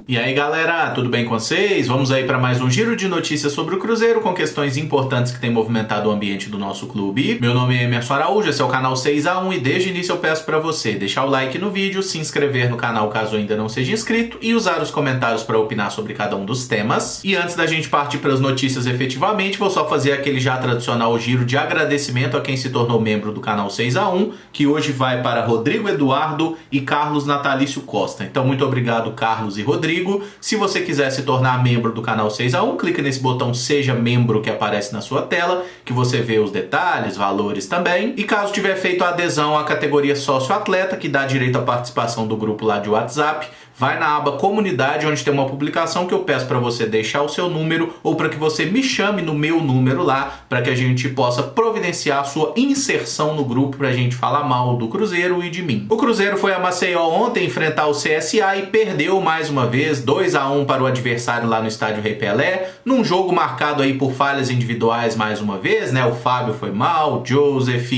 E aí galera, tudo bem com vocês? Vamos aí para mais um giro de notícias sobre o Cruzeiro com questões importantes que têm movimentado o ambiente do nosso clube. Meu nome é Emerson Araújo, esse é o canal 6x1 e desde o início eu peço para você deixar o like no vídeo, se inscrever no canal caso ainda não seja inscrito e usar os comentários para opinar sobre cada um dos temas. E antes da gente partir para as notícias efetivamente, vou só fazer aquele já tradicional giro de agradecimento a quem se tornou membro do canal 6x1, que hoje vai para Rodrigo Eduardo e Carlos Natalício Costa. Então muito obrigado Carlos e Rodrigo. Se você quiser se tornar membro do canal 6x1, clique nesse botão Seja Membro que aparece na sua tela, que você vê os detalhes, valores também. E caso tiver feito a adesão à categoria Sócio Atleta, que dá direito à participação do grupo lá de WhatsApp, vai na aba Comunidade, onde tem uma publicação que eu peço para você deixar o seu número ou para que você me chame no meu número lá, para que a gente possa providenciar a sua inserção no grupo para a gente falar mal do Cruzeiro e de mim. O Cruzeiro foi a Maceió ontem enfrentar o CSA e perdeu mais uma vez 2-1 para o adversário lá no estádio Rei Pelé, num jogo marcado aí por falhas individuais mais uma vez, né? O Fábio foi mal, o Joseph,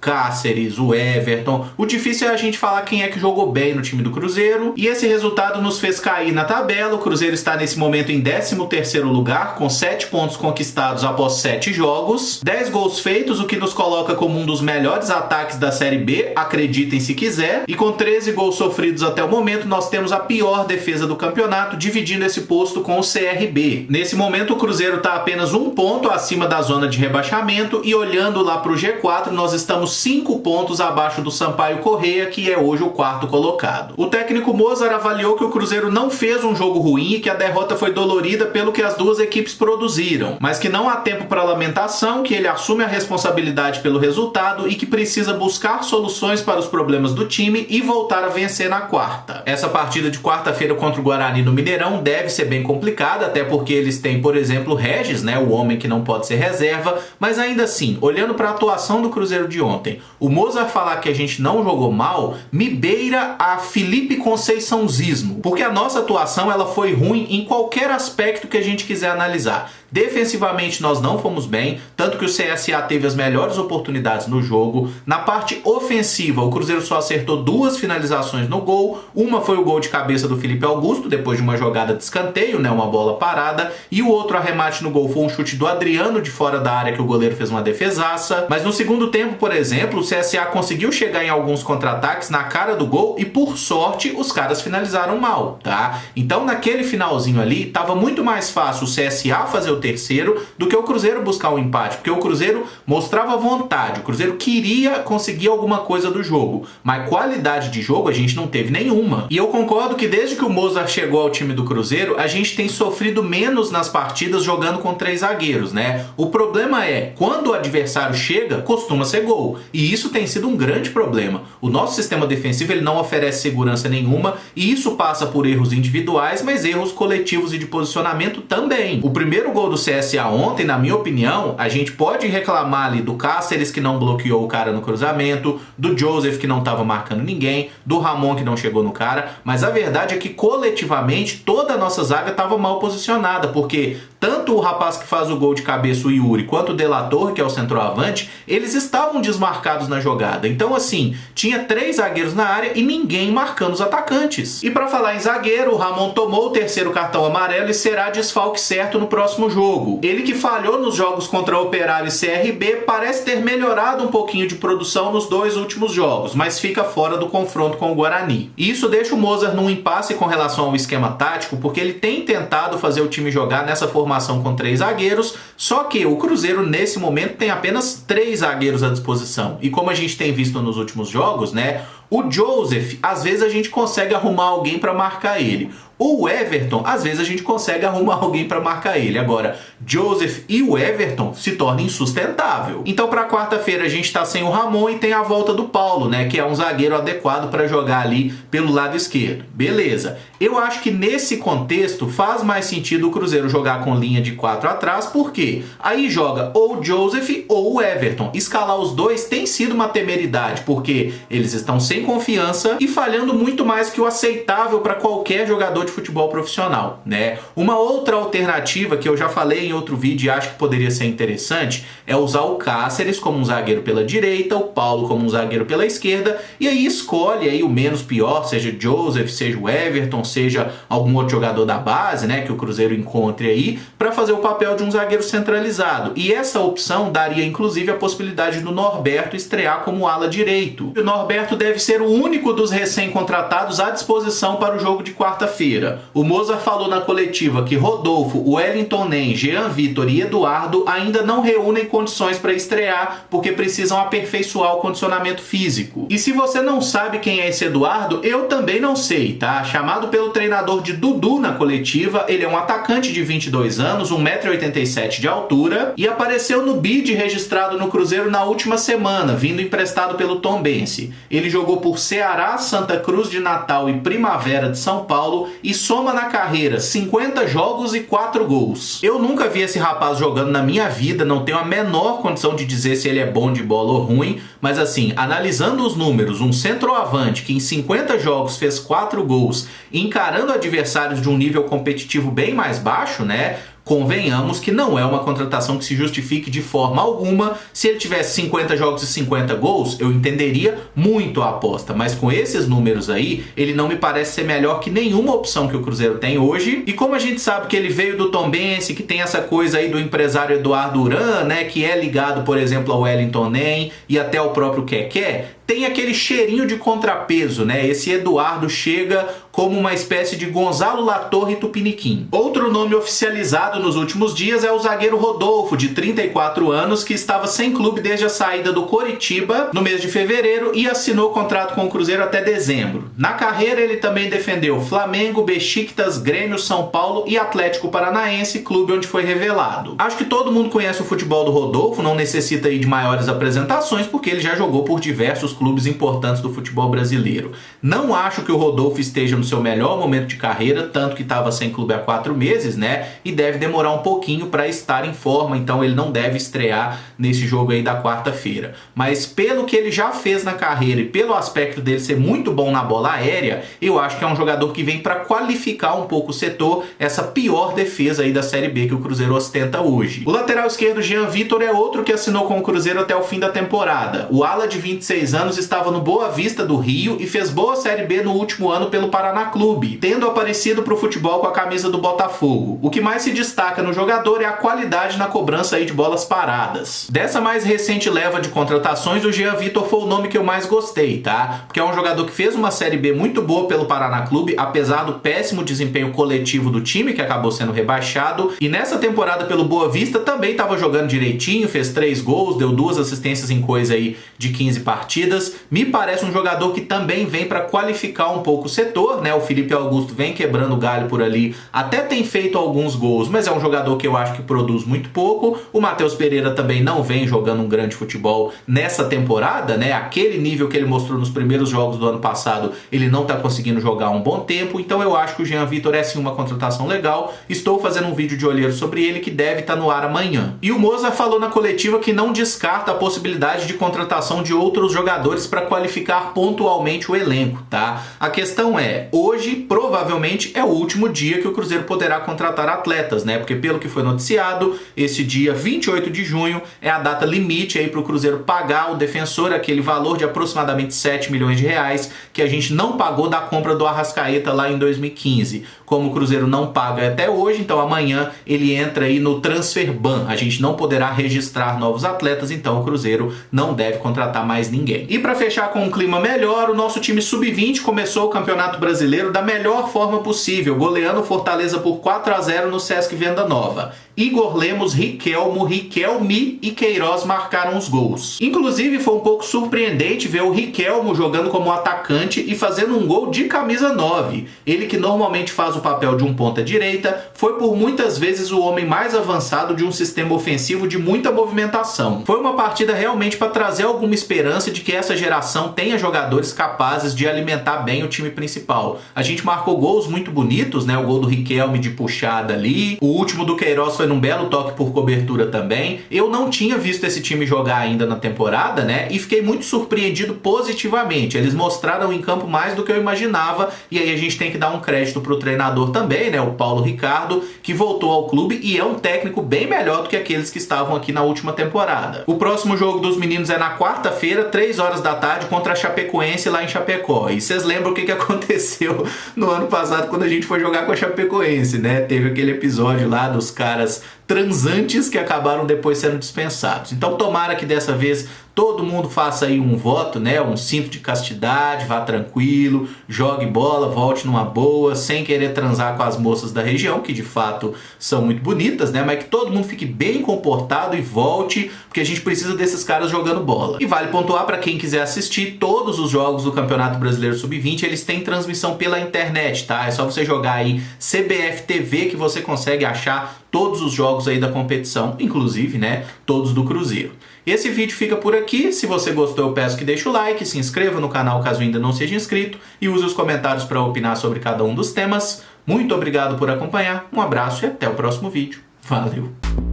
Cáceres, o Everton. O difícil é a gente falar quem é que jogou bem no time do Cruzeiro. E esse resultado nos fez cair na tabela. O Cruzeiro está nesse momento em 13º lugar, com 7 pontos conquistados após 7 jogos. 10 gols feitos, o que nos coloca como um dos melhores ataques da Série B, acreditem se quiser. E com 13 gols sofridos até o momento, nós temos a pior defesa do campeonato, dividindo esse posto com o CRB. Nesse momento, o Cruzeiro está apenas um ponto acima da zona de rebaixamento. E olhando lá para o G4, nós estamos 5 pontos abaixo do Sampaio Corrêa, que é hoje o 4º colocado. O técnico Mozart avaliou que o Cruzeiro não fez um jogo ruim e que a derrota foi dolorida pelo que as duas equipes produziram, mas que não há tempo para lamentação, que ele assume a responsabilidade pelo resultado e que precisa buscar soluções para os problemas do time e voltar a vencer na quarta. Essa partida de quarta-feira contra o Guarani no Mineirão deve ser bem complicada, até porque eles têm, por exemplo, Regis, né, o homem que não pode ser reserva, mas ainda assim, olhando para a atuação do Cruzeiro de ontem, o Mozart falar que a gente não jogou mal me beira a Felipe Conceiçãozismo, porque a nossa atuação ela foi ruim em qualquer aspecto que a gente quiser analisar. Defensivamente nós não fomos bem, tanto que o CSA teve as melhores oportunidades no jogo. Na parte ofensiva, o Cruzeiro só acertou 2 finalizações no gol. Uma foi o gol de cabeça do Felipe Augusto, depois de uma jogada de escanteio, né, uma bola parada. E o outro arremate no gol foi um chute do Adriano de fora da área que o goleiro fez uma defesaça. Mas no segundo tempo, por exemplo, o CSA conseguiu chegar em alguns contra-ataques na cara do gol e, por sorte, os caras finalizaram mal, tá? Então, naquele finalzinho ali, tava muito mais fácil o CSA fazer o terceiro do que o Cruzeiro buscar o empate, porque o Cruzeiro mostrava vontade, o Cruzeiro queria conseguir alguma coisa do jogo, mas qualidade de jogo a gente não teve nenhuma. E eu concordo que desde que o Mozart chegou ao time do Cruzeiro, a gente tem sofrido menos nas partidas jogando com 3 zagueiros, né? O problema é, quando o adversário chega, costuma ser gol, e isso tem sido um grande problema. O nosso sistema defensivo ele não oferece segurança nenhuma, e isso passa por erros individuais, mas erros coletivos e de posicionamento também. O primeiro gol do CSA ontem, na minha opinião, a gente pode reclamar ali do Cáceres que não bloqueou o cara no cruzamento, do Joseph que não estava marcando ninguém, do Ramon que não chegou no cara, mas a verdade é que coletivamente toda a nossa zaga estava mal posicionada, porque tanto o rapaz que faz o gol de cabeça, o Yuri, quanto o Delator, que é o centroavante, eles estavam desmarcados na jogada. Então assim, tinha 3 zagueiros na área e ninguém marcando os atacantes. E para falar em zagueiro, o Ramon tomou o 3º cartão amarelo e será desfalque certo no próximo jogo. Ele que falhou nos jogos contra Operário e CRB parece ter melhorado um pouquinho de produção nos 2 últimos jogos, mas fica fora do confronto com o Guarani. E isso deixa o Mozart num impasse com relação ao esquema tático, porque ele tem tentado fazer o time jogar nessa formação com 3 zagueiros, só que o Cruzeiro nesse momento tem apenas 3 zagueiros à disposição. E como a gente tem visto nos últimos jogos, né, o Joseph, às vezes a gente consegue arrumar alguém para marcar ele. O Everton, às vezes a gente consegue arrumar alguém para marcar ele. Agora, Joseph e o Everton se torna insustentável. Então, para quarta-feira a gente está sem o Ramon e tem a volta do Paulo, né, que é um zagueiro adequado para jogar ali pelo lado esquerdo. Beleza. Eu acho que nesse contexto faz mais sentido o Cruzeiro jogar com linha de 4 atrás, porque aí joga ou o Joseph ou o Everton. Escalar os dois tem sido uma temeridade, porque eles estão sem sem confiança e falhando muito mais que o aceitável para qualquer jogador de futebol profissional, né? Uma outra alternativa que eu já falei em outro vídeo e acho que poderia ser interessante é usar o Cáceres como um zagueiro pela direita, o Paulo como um zagueiro pela esquerda, e aí escolhe aí o menos pior, seja Joseph, seja o Everton, seja algum outro jogador da base, né, que o Cruzeiro encontre aí, para fazer o papel de um zagueiro centralizado. E essa opção daria inclusive a possibilidade do Norberto estrear como ala direito. O Norberto deve ser o único dos recém-contratados à disposição para o jogo de quarta-feira. O Mozart falou na coletiva que Rodolfo, Wellington Nem, Jean Vitor e Eduardo ainda não reúnem condições para estrear porque precisam aperfeiçoar o condicionamento físico. E se você não sabe quem é esse Eduardo, eu também não sei, tá? Chamado pelo treinador de Dudu na coletiva, ele é um atacante de 22 anos, 1,87 m de altura e apareceu no bid registrado no Cruzeiro na última semana, vindo emprestado pelo Tombense. Ele jogou por Ceará, Santa Cruz de Natal e Primavera de São Paulo e soma na carreira 50 jogos e 4 gols. Eu nunca vi esse rapaz jogando na minha vida, não tenho a menor condição de dizer se ele é bom de bola ou ruim, mas assim, analisando os números, um centroavante que em 50 jogos fez 4 gols, encarando adversários de um nível competitivo bem mais baixo, né? Convenhamos que não é uma contratação que se justifique de forma alguma. Se ele tivesse 50 jogos e 50 gols, eu entenderia muito a aposta. Mas com esses números aí, ele não me parece ser melhor que nenhuma opção que o Cruzeiro tem hoje. E como a gente sabe que ele veio do Tombense, que tem essa coisa aí do empresário Eduardo Uran, né, que é ligado, por exemplo, ao Wellington Nem e até ao próprio Keké, tem aquele cheirinho de contrapeso, né? Esse Eduardo chega como uma espécie de Gonzalo Latorre Tupiniquim. Outro nome oficializado nos últimos dias é o zagueiro Rodolfo, de 34 anos, que estava sem clube desde a saída do Coritiba no mês de fevereiro e assinou contrato com o Cruzeiro até dezembro. Na carreira ele também defendeu Flamengo, Besiktas, Grêmio, São Paulo e Atlético Paranaense, clube onde foi revelado. Acho que todo mundo conhece o futebol do Rodolfo, não necessita aí de maiores apresentações, porque ele já jogou por diversos clubes importantes do futebol brasileiro. Não acho que o Rodolfo esteja no seu melhor momento de carreira, tanto que estava sem clube há 4 meses, né? E deve demorar um pouquinho para estar em forma, então ele não deve estrear nesse jogo aí da quarta-feira. Mas pelo que ele já fez na carreira e pelo aspecto dele ser muito bom na bola aérea, eu acho que é um jogador que vem para qualificar um pouco o setor, essa pior defesa aí da Série B que o Cruzeiro ostenta hoje. O lateral esquerdo Jean Vitor é outro que assinou com o Cruzeiro até o fim da temporada. O ala de 26 anos estava no Boa Vista do Rio e fez boa Série B no último ano pelo Paraná Clube, tendo aparecido para o futebol com a camisa do Botafogo. O que mais se destaca no jogador é a qualidade na cobrança aí de bolas paradas. Dessa mais recente leva de contratações, o Jean Vitor foi o nome que eu mais gostei, tá? Porque é um jogador que fez uma Série B muito boa pelo Paraná Clube, apesar do péssimo desempenho coletivo do time, que acabou sendo rebaixado, e nessa temporada pelo Boa Vista também estava jogando direitinho, fez 3 gols, deu 2 assistências em coisa aí de 15 partidas. Me parece um jogador que também vem para qualificar um pouco o setor, né? O Felipe Augusto vem quebrando o galho por ali, até tem feito alguns gols, mas é um jogador que eu acho que produz muito pouco. O Matheus Pereira também não vem jogando um grande futebol nessa temporada, né? Aquele nível que ele mostrou nos primeiros jogos do ano passado, ele não tá conseguindo jogar há um bom tempo, então eu acho que o Jean Vitor é sim uma contratação legal. Estou fazendo um vídeo de olheiro sobre ele que deve estar no ar amanhã. E o Mozart falou na coletiva que não descarta a possibilidade de contratação de outros jogadores para qualificar pontualmente o elenco, tá? A questão é, hoje provavelmente é o último dia que o Cruzeiro poderá contratar atletas, né? Porque pelo que foi noticiado, esse dia 28 de junho é a data limite aí para o Cruzeiro pagar ao defensor aquele valor de aproximadamente 7 milhões de reais que a gente não pagou da compra do Arrascaeta lá em 2015. Como o Cruzeiro não paga até hoje, então amanhã ele entra aí no transfer ban. A gente não poderá registrar novos atletas, então o Cruzeiro não deve contratar mais ninguém. E para fechar com um clima melhor, o nosso time sub-20 começou o Campeonato Brasileiro da melhor forma possível, goleando o Fortaleza por 4-0 no Sesc Venda Nova. Igor Lemos, Riquelmo, Riquelme e Queiroz marcaram os gols. Inclusive foi um pouco surpreendente ver o Riquelmo jogando como atacante e fazendo um gol de camisa 9. Ele que normalmente faz o papel de um ponta direita, foi por muitas vezes o homem mais avançado de um sistema ofensivo de muita movimentação. Foi uma partida realmente para trazer alguma esperança de que essa geração tenha jogadores capazes de alimentar bem o time principal. A gente marcou gols muito bonitos, né? O gol do Riquelme de puxada ali, o último do Queiroz foi sendo um belo toque por cobertura também. Eu não tinha visto esse time jogar ainda na temporada, né? E fiquei muito surpreendido positivamente. Eles mostraram em campo mais do que eu imaginava, e aí a gente tem que dar um crédito pro treinador também, né? O Paulo Ricardo, que voltou ao clube e é um técnico bem melhor do que aqueles que estavam aqui na última temporada. O próximo jogo dos meninos é na quarta-feira, 3 horas da tarde, contra a Chapecoense lá em Chapecó. E vocês lembram o que aconteceu no ano passado quando a gente foi jogar com a Chapecoense, né? Teve aquele episódio lá dos caras transantes que acabaram depois sendo dispensados. Então tomara que dessa vez todo mundo faça aí um voto, né? Um cinto de castidade, vá tranquilo, jogue bola, volte numa boa, sem querer transar com as moças da região, que de fato são muito bonitas, né? Mas que todo mundo fique bem comportado e volte, porque a gente precisa desses caras jogando bola. E vale pontuar para quem quiser assistir, todos os jogos do Campeonato Brasileiro Sub-20, eles têm transmissão pela internet, tá? É só você jogar aí CBF TV que você consegue achar todos os jogos aí da competição, inclusive, né, todos do Cruzeiro. Esse vídeo fica por aqui. Se você gostou, eu peço que deixe o like, se inscreva no canal caso ainda não seja inscrito e use os comentários para opinar sobre cada um dos temas. Muito obrigado por acompanhar, um abraço e até o próximo vídeo. Valeu!